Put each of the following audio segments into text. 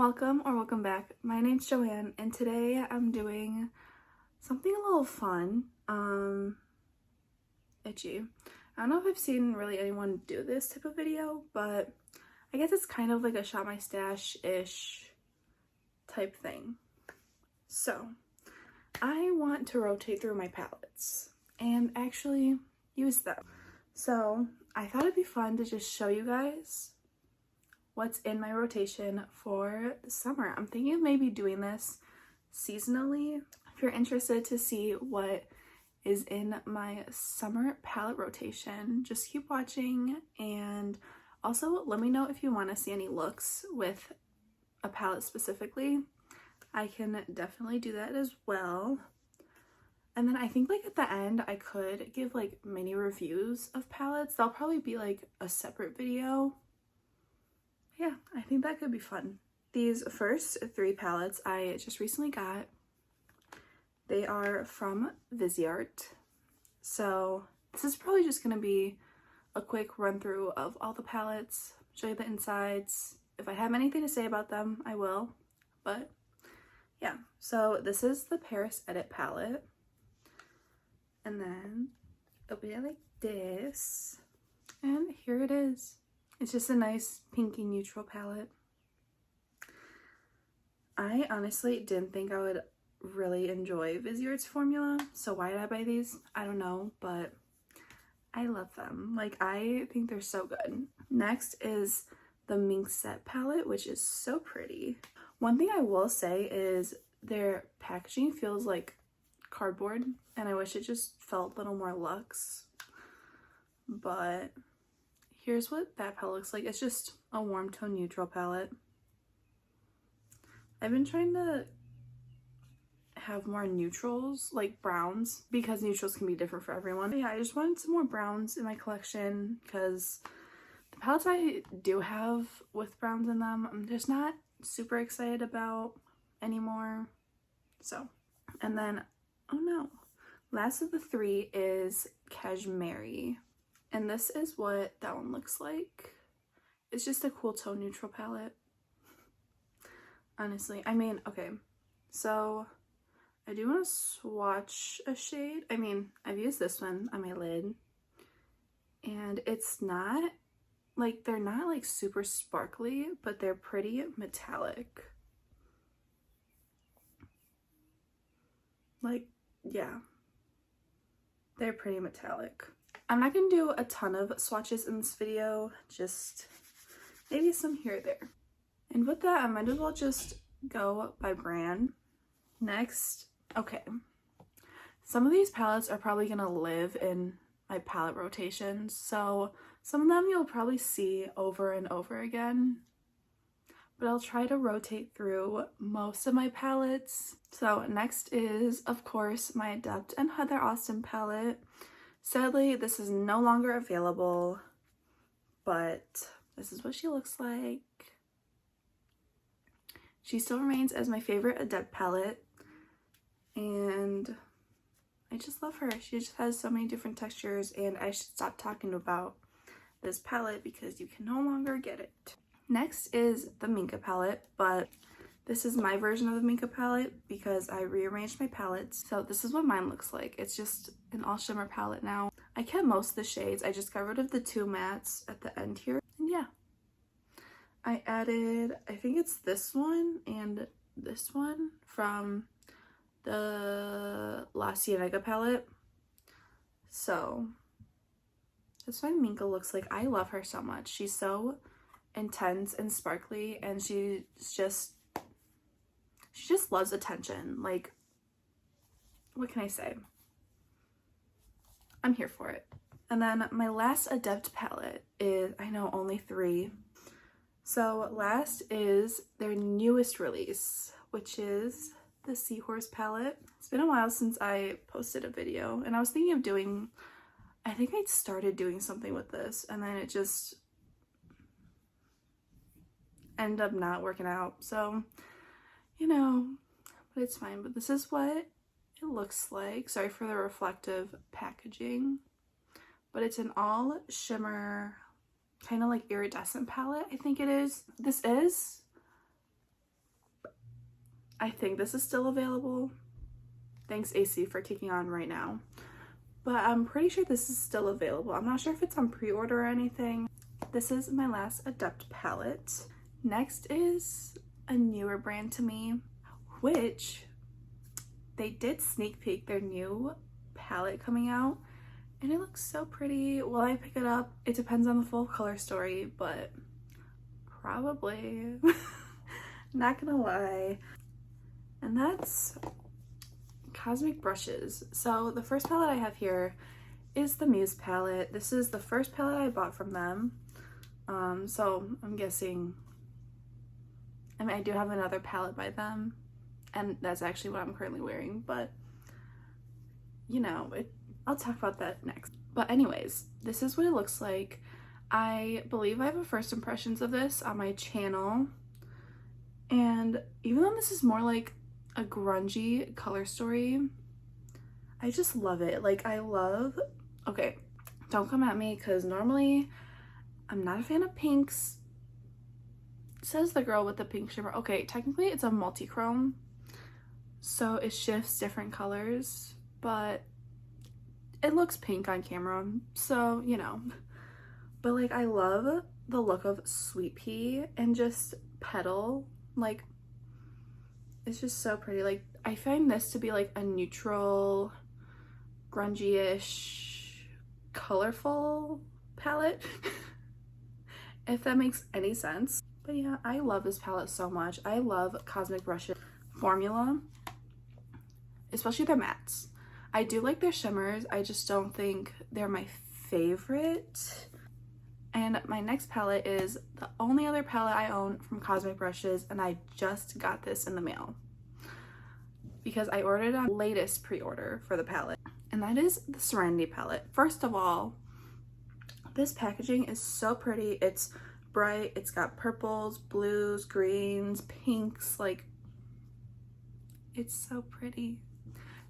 Welcome or welcome back. My name's Joanne and today I'm doing something a little fun. Itchy. I don't know if I've seen really anyone do this type of video, but I guess it's kind of like a shop my stash-ish type thing. So I want to rotate through my palettes and actually use them. So I thought it'd be fun to just show you guys what's in my rotation for the summer. I'm thinking of maybe doing this seasonally. If you're interested to see what is in my summer palette rotation, just keep watching, and also let me know if you want to see any looks with a palette specifically. I can definitely do that as well. And then I think like at the end I could give like mini reviews of palettes. That'll probably be like a separate video. Yeah, I think that could be fun. These first three palettes I just recently got. They are from Viseart. So this is probably just going to be a quick run through of all the palettes, show you the insides. If I have anything to say about them, I will. But yeah, so this is the Paris Edit palette. And then open it like this. And here it is. It's just a nice pinky neutral palette. I honestly didn't think I would really enjoy Viseart's formula, so why did I buy these? I don't know, but I love them. Like, I think they're so good. Next is the Mink Set palette, which is so pretty. One thing I will say is their packaging feels like cardboard, and I wish it just felt a little more luxe, but here's what that palette looks like. It's just a warm tone neutral palette. I've been trying to have more neutrals, like browns, because neutrals can be different for everyone. But yeah, I just wanted some more browns in my collection because the palettes I do have with browns in them, I'm just not super excited about anymore. So, and then, oh no, last of the three is Cashmere. And this is what that one looks like. It's just a cool tone neutral palette. Honestly, I mean, okay, so I do want to swatch a shade. I mean, I've used this one on my lid, and it's not, like, they're not like super sparkly, but they're pretty metallic. Like, yeah, they're pretty metallic. I'm not going to do a ton of swatches in this video, just maybe some here or there. And with that, I might as well just go by brand. Next, okay, some of these palettes are probably going to live in my palette rotations, so some of them you'll probably see over and over again, but I'll try to rotate through most of my palettes. So next is, of course, my Adept and Heather Austin palette. Sadly, this is no longer available, but this is what she looks like. She still remains as my favorite Adept palette, and I just love her. She just has so many different textures, and I should stop talking about this palette because you can no longer get it. Next is the Minka palette, but this is my version of the Minka palette because I rearranged my palettes. So this is what mine looks like. It's just an all shimmer palette now. I kept most of the shades. I just got rid of the two mattes at the end here. And yeah, I added, I think it's this one and this one from the La Cienega palette. So that's what Minka looks like. I love her so much. She's so intense and sparkly, and she just loves attention. Like, what can I say? I'm here for it. And then my last Adept palette is, I know, only three. So last is their newest release, which is the Seahorse palette. It's been a while since I posted a video, and I was thinking of doing, I think I started doing something with this, and then it just ended up not working out. So, you know, but it's fine. But this is what it looks like. Sorry for the reflective packaging, but it's an all shimmer kind of like iridescent palette, I think it is. This is I think this is still available. Thanks AC for kicking on right now. But I'm pretty sure this is still available. I'm not sure if it's on pre-order or anything. This is my last Adept palette. Next is a newer brand to me, which they did sneak peek their new palette coming out, and it looks so pretty. Will I pick it up? It depends on the full color story, but probably. Not gonna lie. And that's Cosmic Brushes. So the first palette I have here is the Muse palette. This is the first palette I bought from them. So I'm guessing, I mean, I do have another palette by them, and that's actually what I'm currently wearing, but you know, I'll talk about that next. But anyways, this is what it looks like. I believe I have a first impressions of this on my channel, and even though this is more like a grungy color story, I just love it. Like, I love, okay, don't come at me, because normally I'm not a fan of pinks. Says the girl with the pink shimmer. Okay, technically it's a multi-chrome, so it shifts different colors, but it looks pink on camera, so you know. But like, I love the look of Sweet Pea and just Petal. Like, it's just so pretty. Like, I find this to be like a neutral, grungy-ish, colorful palette. If that makes any sense. But yeah, I love this palette so much. I love Cosmic Brushes formula, especially their mattes. I do like their shimmers, I just don't think they're my favorite. And my next palette is the only other palette I own from Cosmic Brushes, and I just got this in the mail because I ordered on latest pre-order for the palette, and that is the Serenity palette. First of all, this packaging is so pretty. It's bright, it's got purples, blues, greens, pinks, like, it's so pretty.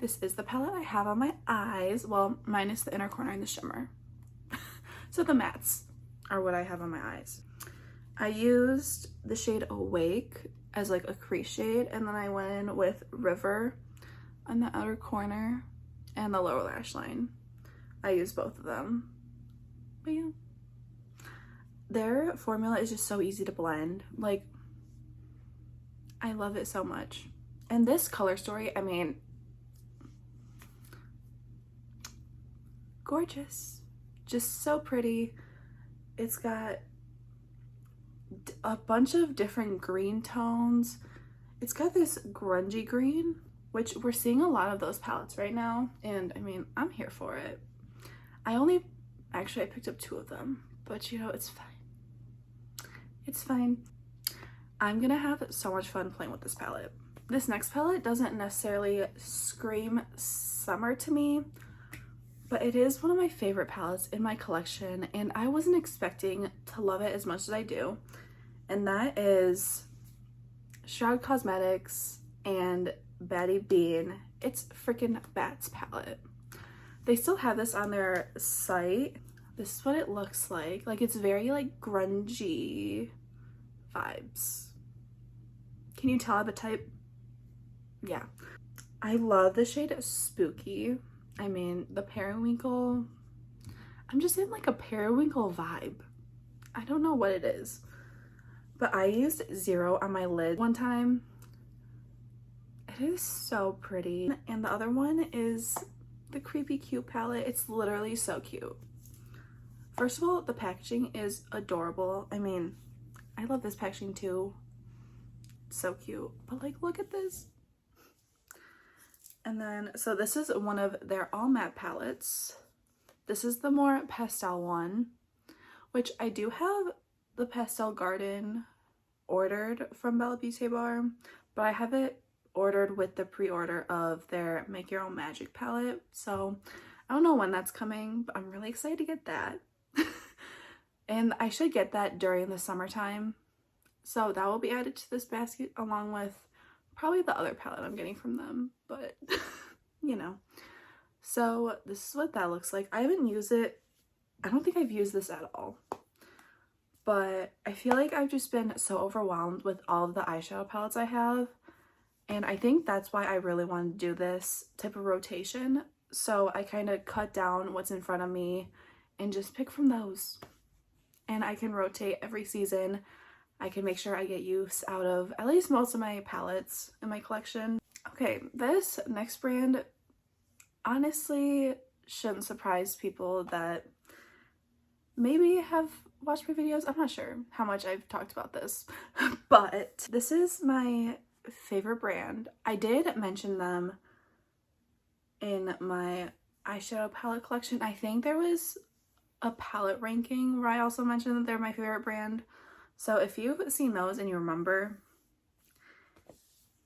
This is the palette I have on my eyes, well, minus the inner corner and the shimmer. So the mattes are what I have on my eyes. I used the shade Awake as like a crease shade, and then I went in with River on the outer corner and the lower lash line. I used both of them. But yeah, their formula is just so easy to blend. Like, I love it so much. And this color story, I mean, gorgeous, just so pretty. It's got a bunch of different green tones. It's got this grungy green, which we're seeing a lot of those palettes right now, and I mean, I'm here for it. I picked up 2 of them, but you know, it's fine. It's fine. I'm gonna have so much fun playing with this palette. This next palette doesn't necessarily scream summer to me, but it is one of my favorite palettes in my collection, and I wasn't expecting to love it as much as I do. And that is Shroud Cosmetics and Batty Bean. It's freaking Bats palette. They still have this on their site. This is what it looks like. Like, it's very like grungy vibes. Can you tell I have a type? Yeah. I love the shade Spooky. I mean, the periwinkle. I'm just in like a periwinkle vibe. I don't know what it is. But I used Zero on my lid one time. It is so pretty. And the other one is the Creepy Cute palette. It's literally so cute. First of all, the packaging is adorable. I mean, I love this packaging too. It's so cute. But like, look at this. And then, so this is one of their all matte palettes. This is the more pastel one, which I do have the Pastel Garden ordered from Bella Beauty Bar, but I have it ordered with the pre-order of their Make Your Own Magic palette. So I don't know when that's coming, but I'm really excited to get that. And I should get that during the summertime. So that will be added to this basket along with probably the other palette I'm getting from them, but you know. So this is what that looks like. I haven't used it. I don't think I've used this at all. But I feel like I've just been so overwhelmed with all of the eyeshadow palettes I have. And I think that's why I really want to do this type of rotation. So I kind of cut down what's in front of me and just pick from those. And I can rotate every season. I can make sure I get use out of at least most of my palettes in my collection. Okay, this next brand honestly shouldn't surprise people that maybe have watched my videos. I'm not sure how much I've talked about this, but this is my favorite brand. I did mention them in my eyeshadow palette collection. I think there was a palette ranking where I also mentioned that they're my favorite brand. So if you've seen those and you remember,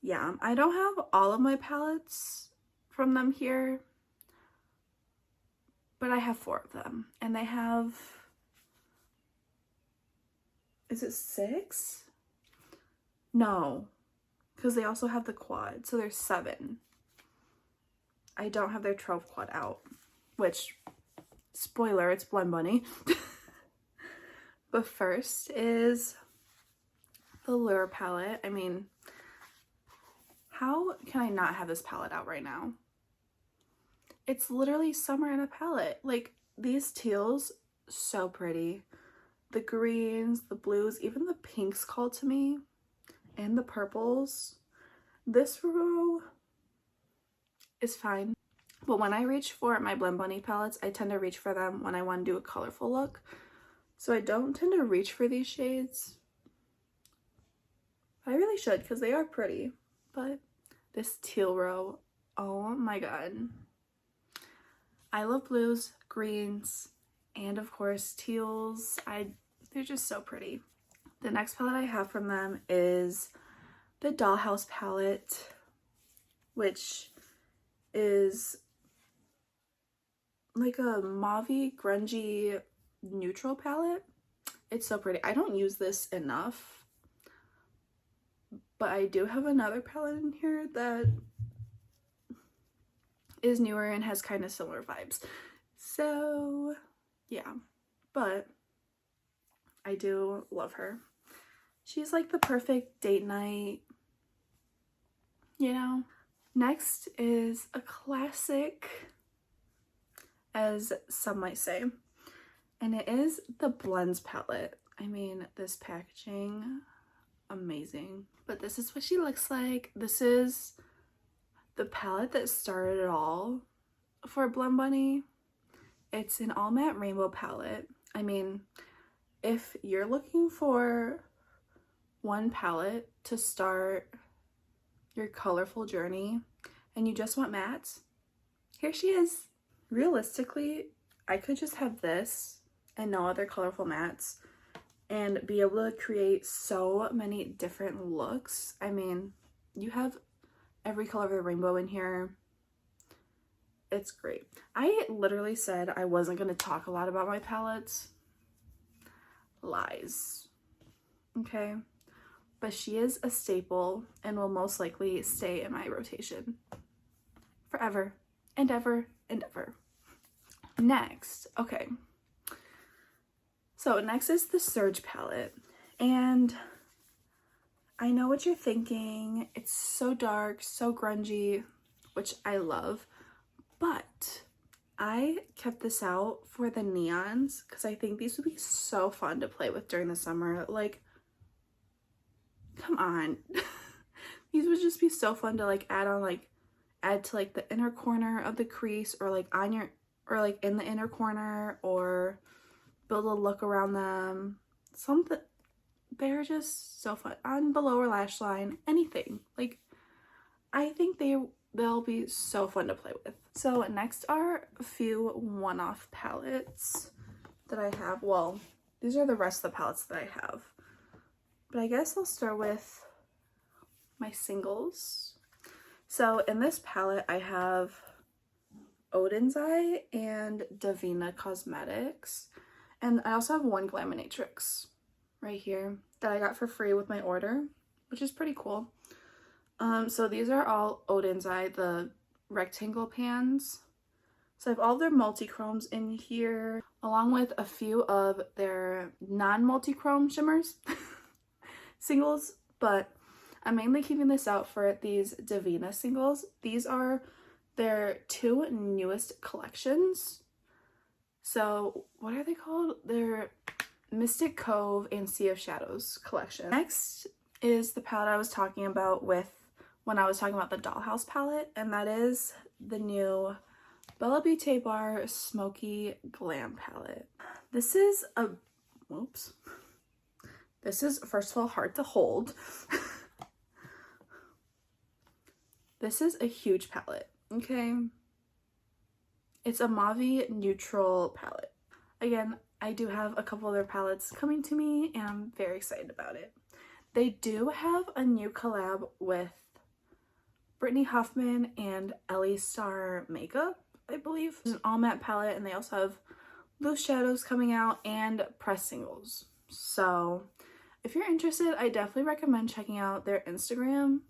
yeah, I don't have all of my palettes from them here, but I have 4 of them, and they have, is it 6? No, because they also have the quad, so there's 7. I don't have their 12 quad out, which, spoiler, it's Blend Bunny. But first is the Lure palette. I mean, how can I not have this palette out right now? It's literally summer in a palette. Like, these teals, so pretty. The greens, the blues, even the pinks call to me, and the purples. This row is fine, but when I reach for my Blend Bunny palettes, I tend to reach for them when I want to do a colorful look. So I don't tend to reach for these shades. I really should, because they are pretty. But this teal row, oh my god. I love blues, greens, and of course teals. They're just so pretty. The next palette I have from them is the Dollhouse palette, which is like a mauvey, grungy, neutral palette. It's so pretty. I don't use this enough, but I do have another palette in here that is newer and has kind of similar vibes. So yeah, but I do love her. She's like the perfect date night, you know. Next is a classic, as some might say, and it is the Blends palette. I mean, this packaging, amazing. But this is what she looks like. This is the palette that started it all for Blend Bunny. It's an all matte rainbow palette. I mean, if you're looking for one palette to start your colorful journey and you just want mattes, here she is. Realistically, I could just have this and no other colorful mattes and be able to create so many different looks. I mean, you have every color of the rainbow in here. It's great. I literally said I wasn't going to talk a lot about my palettes. Lies. Okay? But she is a staple and will most likely stay in my rotation forever and ever and ever. Next, okay. So next is the Surge palette. And I know what you're thinking. It's so dark, so grungy, which I love. But I kept this out for the neons because I think these would be so fun to play with during the summer. Like, come on. These would just be so fun to like add to like the inner corner of the crease, or like on your, or like in the inner corner, or build a look around them. Something, they're just so fun. On the lower lash line, anything. Like, I think they'll be so fun to play with. So next are a few one-off palettes that I have. Well, these are the rest of the palettes that I have. But I guess I'll start with my singles. So in this palette, I have Odin's Eye and Davina Cosmetics. And I also have one Glaminatrix right here that I got for free with my order, which is pretty cool. So these are all Odin's Eye, the rectangle pans. So I have all their multi-chromes in here, along with a few of their non-multi-chrome shimmers. Singles, but I'm mainly keeping this out for these Divina singles. These are their 2 newest collections. So what are they called? They're Mystic Cove and Sea of Shadows collection. Next is the palette I was talking about when I was talking about the Dollhouse palette, and that is the new Bella Beauté Bar Smoky Glam palette. This is first of all hard to hold. This is a huge palette, okay? It's a mauve neutral palette. Again, I do have a couple other palettes coming to me and I'm very excited about it. They do have a new collab with Brittany Huffman and Ellie Star Makeup, I believe. It's an all matte palette, and they also have loose shadows coming out and press singles. So if you're interested, I definitely recommend checking out their Instagram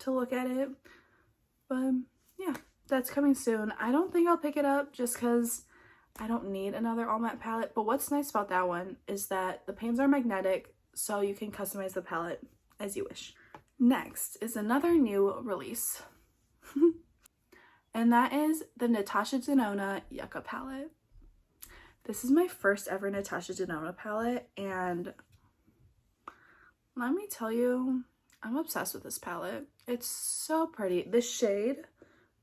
to look at it. But yeah, that's coming soon. I don't think I'll pick it up just because I don't need another all matte palette. But what's nice about that one is that the pans are magnetic, so you can customize the palette as you wish. Next is another new release. And that is the Natasha Denona Yucca palette. This is my first ever Natasha Denona palette, and let me tell you, I'm obsessed with this palette. It's so pretty. This shade,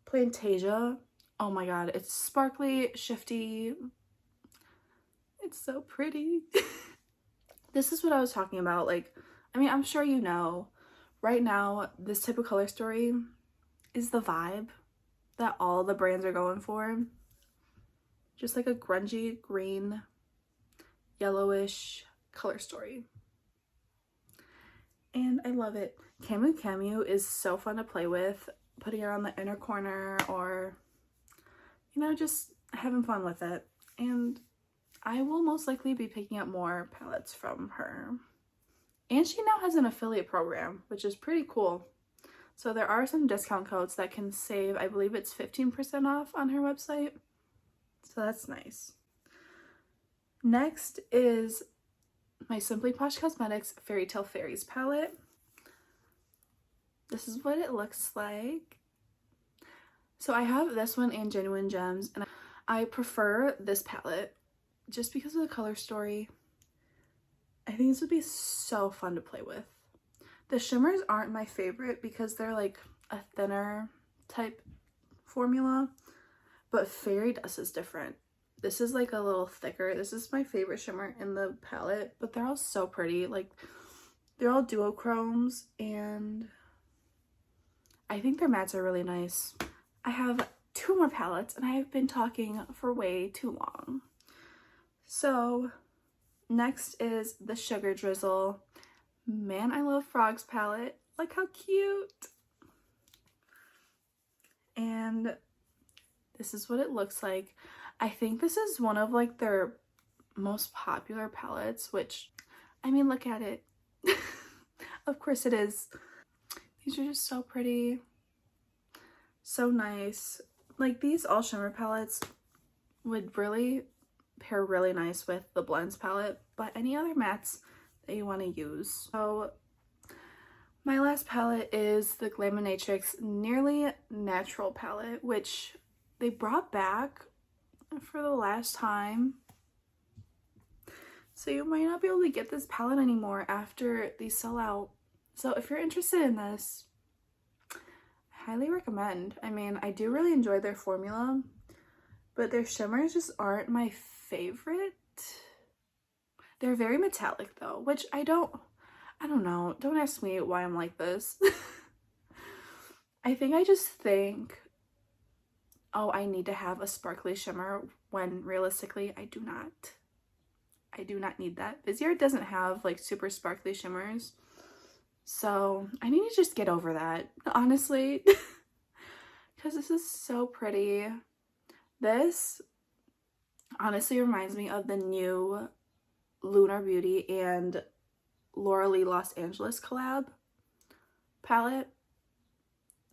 Plantasia, oh my god, it's sparkly, shifty. It's so pretty. This is what I was talking about. Like, I mean, I'm sure you know, right now, this type of color story is the vibe that all the brands are going for. Just like a grungy, green, yellowish color story. And I love it. Camu Camu is so fun to play with, putting it on the inner corner or, you know, just having fun with it. And I will most likely be picking up more palettes from her. And she now has an affiliate program, which is pretty cool. So there are some discount codes that can save, I believe it's 15% off on her website. So that's nice. Next is my Simply Posh Cosmetics Fairy Tale Fairies palette. This is what it looks like. So I have this one and Genuine Gems, and I prefer this palette just because of the color story. I think this would be so fun to play with. The shimmers aren't my favorite because they're like a thinner type formula, but Fairy Dust is different. This is like a little thicker. This is my favorite shimmer in the palette, but they're all so pretty. Like, they're all duochromes, and I think their mattes are really nice. I have 2 more palettes, and I have been talking for way too long. So next is the Sugar Drizzle Man I Love Frogs palette. Look how cute. And this is what it looks like. I think this is one of like their most popular palettes, which, I mean, look at it. Of course it is. These are just so pretty. So nice. Like, these all shimmer palettes would really pair really nice with the blends palette, but any other mattes that you want to use. So my last palette is the Glaminatrix Nearly Natural palette, which they brought back for the last time. So you might not be able to get this palette anymore after these sell out. So if you're interested in this, I highly recommend. I mean, I do really enjoy their formula, but their shimmers just aren't my favorite. They're very metallic though, which I don't know. Don't ask me why I'm like this. I think I just think, oh, I need to have a sparkly shimmer, when realistically I do not. I do not need that. Viseart doesn't have like super sparkly shimmers, so I need to just get over that, honestly. Because this is so pretty. This honestly reminds me of the new Lunar Beauty and Laura Lee Los Angeles collab palette.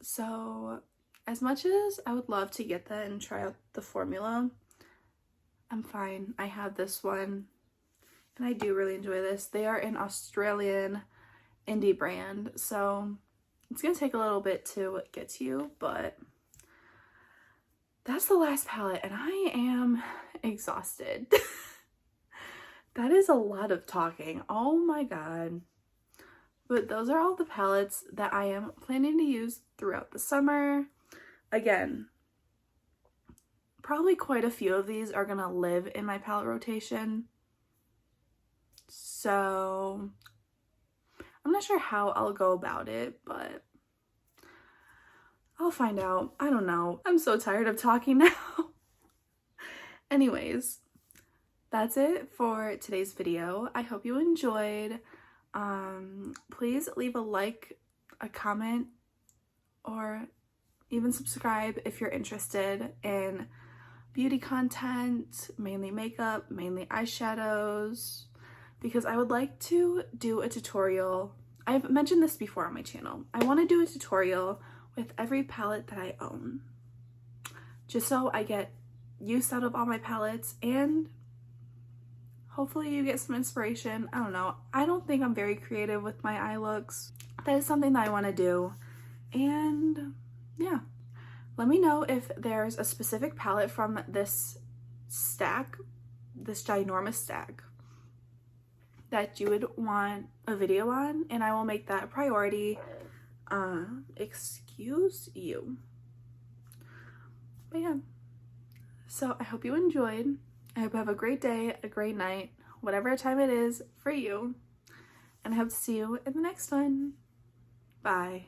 So as much as I would love to get that and try out the formula, I'm fine. I have this one and I do really enjoy this. They are an Australian indie brand, so it's gonna take a little bit to get to you, but that's the last palette and I am exhausted. That is a lot of talking. Oh my god. But those are all the palettes that I am planning to use throughout the summer. Again, probably quite a few of these are gonna live in my palette rotation. So I'm not sure how I'll go about it, but I'll find out. I don't know. I'm so tired of talking now. Anyways, that's it for today's video. I hope you enjoyed. Please leave a like, a comment, or even subscribe if you're interested in beauty content, mainly makeup, mainly eyeshadows, because I would like to do a tutorial. I've mentioned this before on my channel. I want to do a tutorial with every palette that I own, just so I get use out of all my palettes and hopefully you get some inspiration. I don't know. I don't think I'm very creative with my eye looks. That is something that I want to do. And yeah, let me know if there's a specific palette from this stack, this ginormous stack, that you would want a video on, and I will make that a priority. Excuse you. But yeah, so I hope you enjoyed. I hope you have a great day, a great night, whatever time it is for you, and I hope to see you in the next one. Bye.